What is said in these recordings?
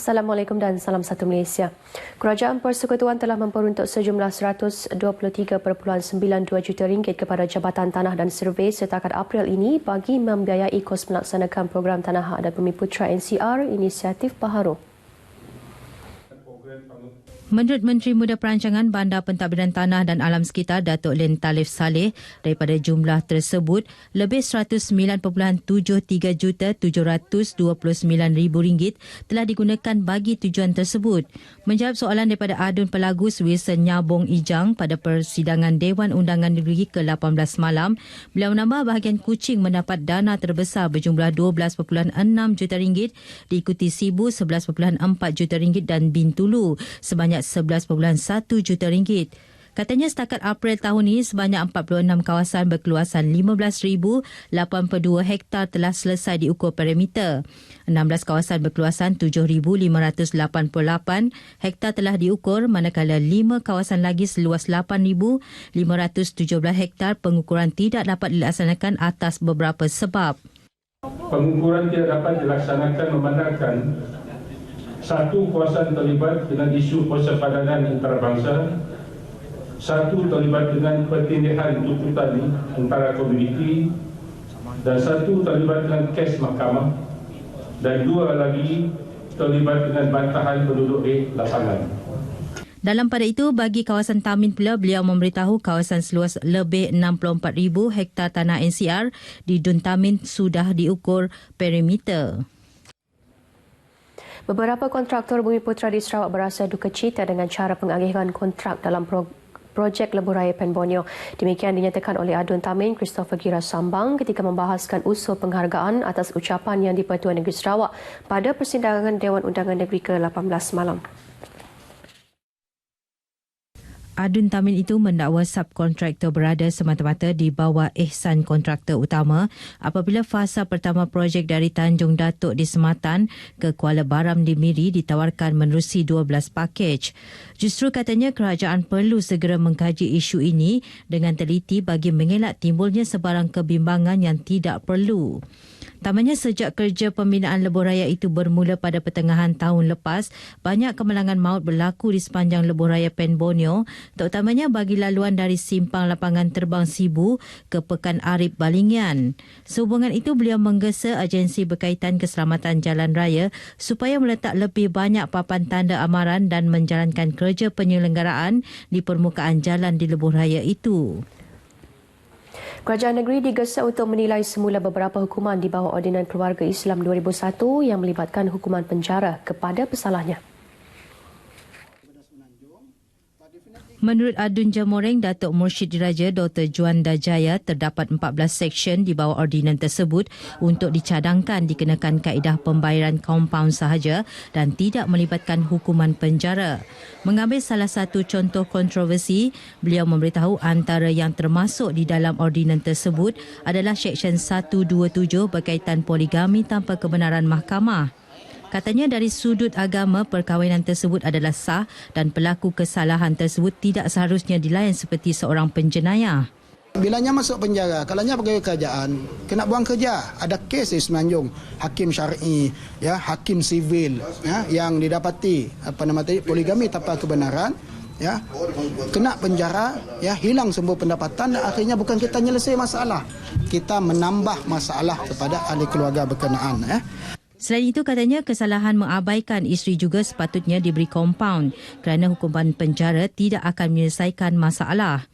Assalamualaikum dan salam satu Malaysia. Kerajaan Persekutuan telah memperuntuk sejumlah 123.92 juta ringgit kepada Jabatan Tanah dan Survey setakat April ini bagi membiayai kos melaksanakan program Tanah Hak dan Bumiputera NCR Inisiatif Baharu. Menurut Menteri Muda Perancangan Bandar Pentadbiran Tanah dan Alam Sekitar Datuk Len Talif Saleh, daripada jumlah tersebut, lebih 109.73 juta 729,000 ringgit telah digunakan bagi tujuan tersebut. Menjawab soalan daripada Adun Pelagus Wilson Nyabong Ijang pada persidangan Dewan Undangan Negeri ke-18 malam, beliau menambah bahagian Kuching mendapat dana terbesar berjumlah 12.6 juta ringgit, diikuti Sibu 11.4 juta ringgit dan Bintulu sebanyak 11.1 juta ringgit. Katanya setakat April tahun ini sebanyak 46 kawasan berkeluasan 15,082 hektar telah selesai diukur perimeter. 16 kawasan berkeluasan 7,588 hektar telah diukur, manakala 5 kawasan lagi seluas 8,517 hektar pengukuran tidak dapat dilaksanakan atas beberapa sebab. Pengukuran tidak dapat dilaksanakan memandangkan satu, kawasan terlibat dengan isu persepadanan antarabangsa. Satu, terlibat dengan pertindihan tuntutan antara komuniti. Dan satu, terlibat dengan kes mahkamah. Dan dua lagi, terlibat dengan bantahan penduduk di lapangan. Dalam pada itu, bagi kawasan Tamin pula, beliau memberitahu kawasan seluas lebih 64,000 hektar tanah NCR di Dun Tamin sudah diukur perimeter. Beberapa kontraktor Bumiputera di Sarawak berasa duka cita dengan cara pengalihan kontrak dalam projek Lebuh Raya Pen Borneo. Demikian dinyatakan oleh Adun Tamin Christopher Gira Sambang ketika membahaskan usul penghargaan atas ucapan yang di-Pertuan Negeri Sarawak pada persidangan Dewan Undangan Negeri ke-18 malam. Adun Tamin itu mendakwa subkontraktor berada semata-mata di bawah ihsan kontraktor utama apabila fasa pertama projek dari Tanjung Datuk di Sematan ke Kuala Baram di Miri ditawarkan menerusi 12 pakej. Justru katanya kerajaan perlu segera mengkaji isu ini dengan teliti bagi mengelak timbulnya sebarang kebimbangan yang tidak perlu. Tamanya sejak kerja pembinaan Lebuh Raya itu bermula pada pertengahan tahun lepas, banyak kemalangan maut berlaku di sepanjang Lebuh Raya Pen Borneo, terutamanya bagi laluan dari simpang lapangan terbang Sibu ke Pekan Arif Balingian. Sehubungan itu, beliau menggesa agensi berkaitan keselamatan jalan raya supaya meletak lebih banyak papan tanda amaran dan menjalankan kerja penyelenggaraan di permukaan jalan di Lebuh Raya itu. Kerajaan negeri digesa untuk menilai semula beberapa hukuman di bawah Ordinan Keluarga Islam 2001 yang melibatkan hukuman penjara kepada pesalahnya. Menurut Adun Jamoreng, Datuk Mursyid Diraja Dr. Juanda Jaya, terdapat 14 seksyen di bawah ordinan tersebut untuk dicadangkan dikenakan kaedah pembayaran kompaun sahaja dan tidak melibatkan hukuman penjara. Mengambil salah satu contoh kontroversi, beliau memberitahu antara yang termasuk di dalam ordinan tersebut adalah Seksyen 127 berkaitan poligami tanpa kebenaran mahkamah. Katanya dari sudut agama, perkahwinan tersebut adalah sah dan pelaku kesalahan tersebut tidak seharusnya dilayan seperti seorang penjenayah. Bilanya masuk penjara, kalanya pegawai kerajaan, kena buang kerja. Ada kes di Semenanjung, hakim syar'i, ya, hakim sivil, ya, yang didapati poligami tanpa kebenaran, ya, kena penjara, ya, hilang sumber pendapatan dan akhirnya bukan kita menyelesaikan masalah, kita menambah masalah kepada ahli keluarga berkenaan, ya. Selain itu, katanya kesalahan mengabaikan isteri juga sepatutnya diberi kompaun kerana hukuman penjara tidak akan menyelesaikan masalah.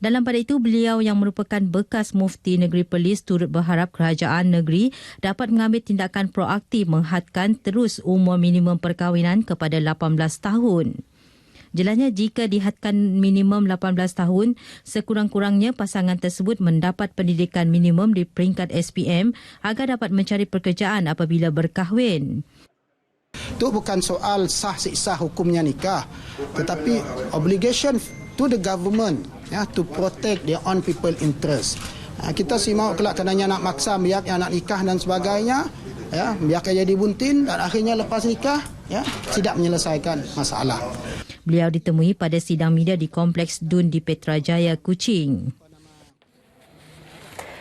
Dalam pada itu, beliau yang merupakan bekas mufti negeri Perlis turut berharap kerajaan negeri dapat mengambil tindakan proaktif menghadkan terus umur minimum perkahwinan kepada 18 tahun. Jelasnya jika dihadkan minimum 18 tahun, sekurang-kurangnya pasangan tersebut mendapat pendidikan minimum di peringkat SPM agar dapat mencari pekerjaan apabila berkahwin. Itu bukan soal sah sah hukumnya nikah, tetapi obligation to the government, ya, to protect their own people interest. Kita si mau kelak kenanya nak maksa biar anak nikah dan sebagainya, ya, biar jadi buntin dan akhirnya lepas nikah, ya, tidak menyelesaikan masalah. Beliau ditemui pada sidang media di Kompleks Dun di Petrajaya, Kuching.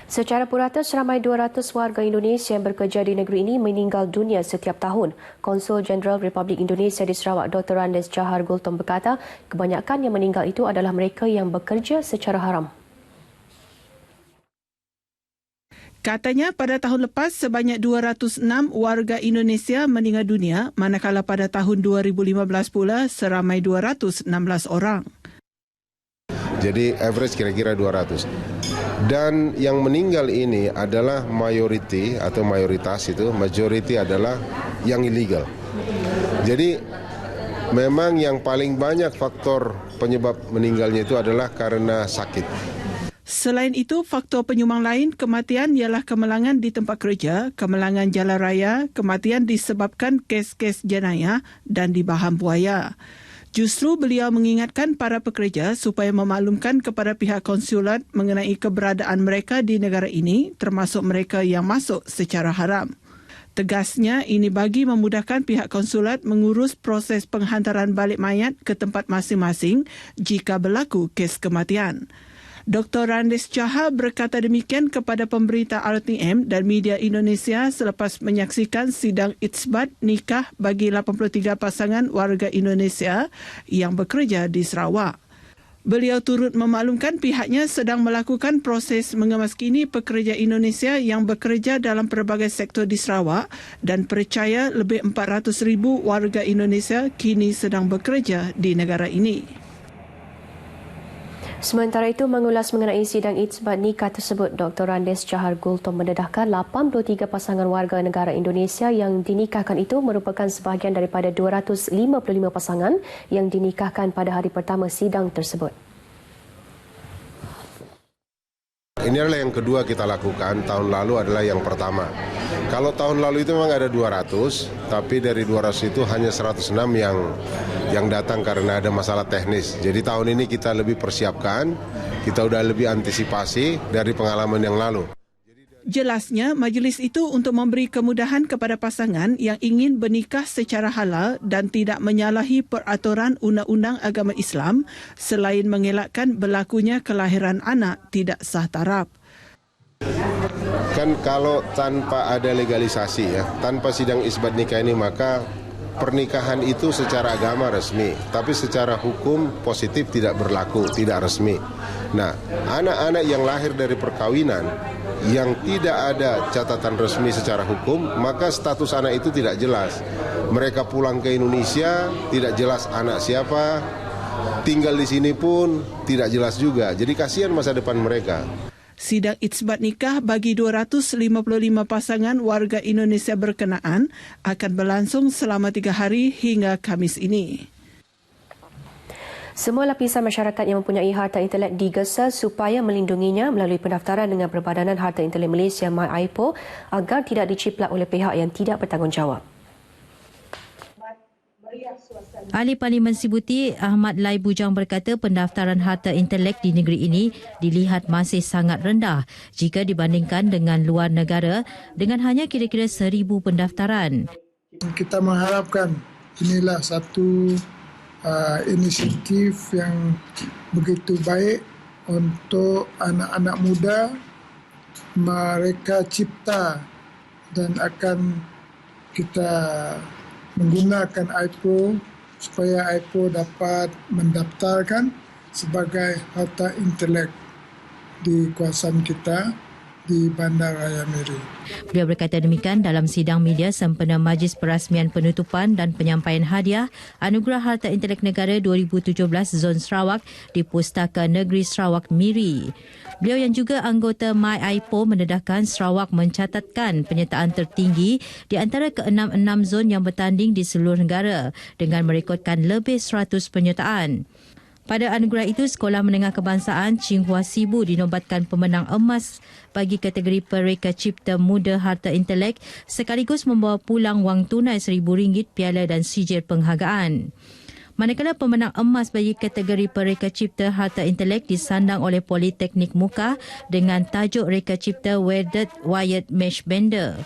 Secara purata, seramai 200 warga Indonesia yang bekerja di negeri ini meninggal dunia setiap tahun. Konsul Jeneral Republik Indonesia di Sarawak, Dr. Randes Johar Gultom berkata, kebanyakan yang meninggal itu adalah mereka yang bekerja secara haram. Katanya pada tahun lepas sebanyak 206 warga Indonesia meninggal dunia, manakala pada tahun 2015 pula seramai 216 orang. Jadi average kira-kira 200. Dan yang meninggal ini adalah majority adalah yang illegal. Jadi memang yang paling banyak faktor penyebab meninggalnya itu adalah karena sakit. Selain itu, faktor penyumbang lain kematian ialah kemalangan di tempat kerja, kemalangan jalan raya, kematian disebabkan kes-kes jenayah dan di Baham Buaya. Justru beliau mengingatkan para pekerja supaya memaklumkan kepada pihak konsulat mengenai keberadaan mereka di negara ini, termasuk mereka yang masuk secara haram. Tegasnya, ini bagi memudahkan pihak konsulat mengurus proses penghantaran balik mayat ke tempat masing-masing jika berlaku kes kematian. Dr. Randes Johar berkata demikian kepada pemberita RTM dan media Indonesia selepas menyaksikan sidang isbat nikah bagi 83 pasangan warga Indonesia yang bekerja di Sarawak. Beliau turut memaklumkan pihaknya sedang melakukan proses mengemaskini pekerja Indonesia yang bekerja dalam pelbagai sektor di Sarawak dan percaya lebih 400,000 warga Indonesia kini sedang bekerja di negara ini. Sementara itu, mengulas mengenai sidang isbat nikah tersebut, Dr. Randes Johar Gultom mendedahkan 83 pasangan warga negara Indonesia yang dinikahkan itu merupakan sebahagian daripada 255 pasangan yang dinikahkan pada hari pertama sidang tersebut. Ini adalah yang kedua kita lakukan, tahun lalu adalah yang pertama. Kalau tahun lalu itu memang ada 200, tapi dari 200 itu hanya 106 yang datang karena ada masalah teknis. Jadi tahun ini kita lebih persiapkan, kita udah lebih antisipasi dari pengalaman yang lalu. Jelasnya, majlis itu untuk memberi kemudahan kepada pasangan yang ingin bernikah secara halal dan tidak menyalahi peraturan undang-undang agama Islam selain mengelakkan berlakunya kelahiran anak tidak sah taraf. Kan kalau tanpa ada legalisasi tanpa sidang isbat nikah ini maka pernikahan itu secara agama resmi, tapi secara hukum positif tidak berlaku, tidak resmi. Nah, anak-anak yang lahir dari perkawinan yang tidak ada catatan resmi secara hukum, maka status anak itu tidak jelas. Mereka pulang ke Indonesia, tidak jelas anak siapa, tinggal di sini pun tidak jelas juga. Jadi kasihan masa depan mereka. Sidang isbat nikah bagi 255 pasangan warga Indonesia berkenaan akan berlangsung selama 3 hari hingga Khamis ini. Semua lapisan masyarakat yang mempunyai harta intelek digesa supaya melindunginya melalui pendaftaran dengan Perbadanan Harta Intelek Malaysia MyAIPO agar tidak diciplak oleh pihak yang tidak bertanggungjawab. Ahli Parlimen Sibuti Ahmad Lai Bujang berkata pendaftaran harta intelek di negeri ini dilihat masih sangat rendah jika dibandingkan dengan luar negara dengan hanya kira-kira 1,000 pendaftaran. Kita mengharapkan inilah satu inisiatif yang begitu baik untuk anak-anak muda. Mereka cipta dan akan kita menggunakan AIPO supaya AIPO dapat mendaftarkan sebagai harta intelek di kawasan kita di Bandar Raya Miri. Beliau berkata demikian dalam sidang media sempena Majlis Perasmian Penutupan dan Penyampaian Hadiah Anugerah Harta Intelek Negara 2017 Zon Sarawak di Pustaka Negeri Sarawak Miri. Beliau yang juga anggota MyAIPO mendedahkan Sarawak mencatatkan penyertaan tertinggi di antara ke-66 zon yang bertanding di seluruh negara dengan merekodkan lebih 100 penyertaan. Pada anugerah itu, Sekolah Menengah Kebangsaan Ching Hua Sibu dinobatkan pemenang emas bagi kategori Pereka Cipta Muda Harta Intelek sekaligus membawa pulang wang tunai RM1,000, piala dan sijil penghargaan. Manakala pemenang emas bagi kategori Pereka Cipta Harta Intelek disandang oleh Politeknik Muka dengan tajuk Reka Cipta Welded Wired Mesh Bender.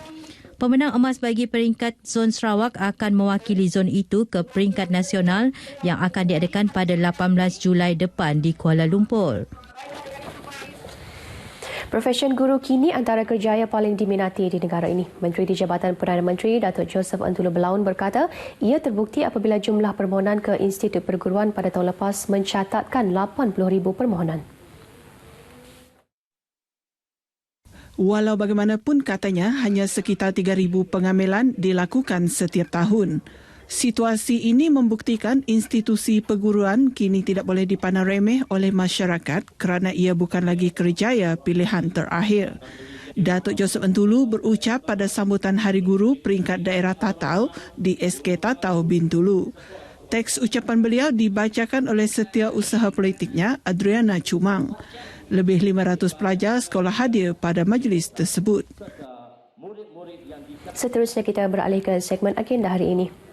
Pemenang emas bagi peringkat Zon Sarawak akan mewakili zon itu ke peringkat nasional yang akan diadakan pada 18 Julai depan di Kuala Lumpur. Profesyen guru kini antara kerjaya paling diminati di negara ini. Menteri di Jabatan Perdana Menteri Datuk Joseph Antulu Belaun berkata, ia terbukti apabila jumlah permohonan ke institut perguruan pada tahun lepas mencatatkan 80,000 permohonan. Walau bagaimanapun katanya hanya sekitar 3,000 pengambilan dilakukan setiap tahun. Situasi ini membuktikan institusi perguruan kini tidak boleh dipandang remeh oleh masyarakat kerana ia bukan lagi kerjaya pilihan terakhir. Datuk Joseph Antulu berucap pada sambutan Hari Guru peringkat daerah Tatau di SK Tatau Bintulu. Teks ucapan beliau dibacakan oleh setiausaha politiknya Adriana Chumang. Lebih 500 pelajar sekolah hadir pada majlis tersebut. Seterusnya kita beralih ke segmen agenda hari ini.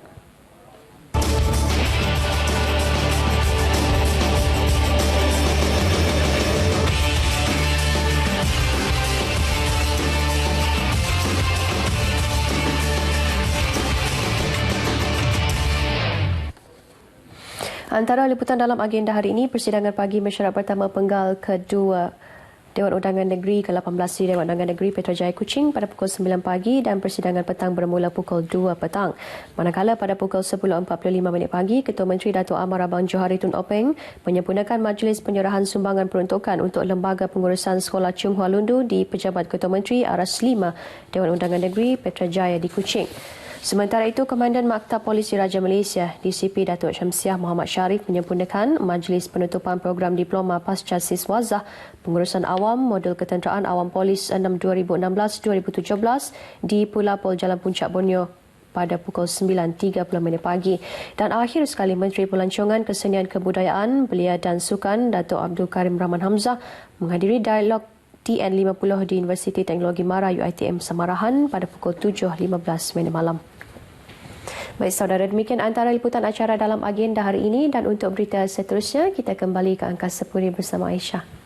Antara liputan dalam agenda hari ini, persidangan pagi mesyuarat pertama penggal kedua Dewan Undangan Negeri ke-18 di Dewan Undangan Negeri Petrajaya Kuching pada pukul 9 pagi dan persidangan petang bermula pukul 2 petang. Manakala pada pukul 10.45 pagi, Ketua Menteri Datuk Amar Abang Johari Tun Openg menyempurnakan majlis penyerahan sumbangan peruntukan untuk Lembaga Pengurusan Sekolah Chung Hua Lundu di Pejabat Ketua Menteri Aras 5 Dewan Undangan Negeri Petrajaya di Kuching. Sementara itu, Komandan Maktab Polis Diraja Malaysia, DCP Datuk Syamsiah Muhammad Sharif menyempurnakan majlis penutupan program Diploma Pasca Siswazah Pengurusan Awam Modul Ketenteraan Awam Polis 6 2016-2017 di Pulau Pol Jalan Puncak Borneo pada pukul 9.30 pagi. Dan akhir sekali, Menteri Pelancongan, Kesenian Kebudayaan, Belia dan Sukan Datuk Abdul Karim Rahman Hamzah menghadiri dialog TN50 di Universiti Teknologi Mara UiTM Samarahan pada pukul 7.15 malam. Baik saudara, demikian antara liputan acara dalam agenda hari ini dan untuk berita seterusnya kita kembali ke Angkasa Puri bersama Aisyah.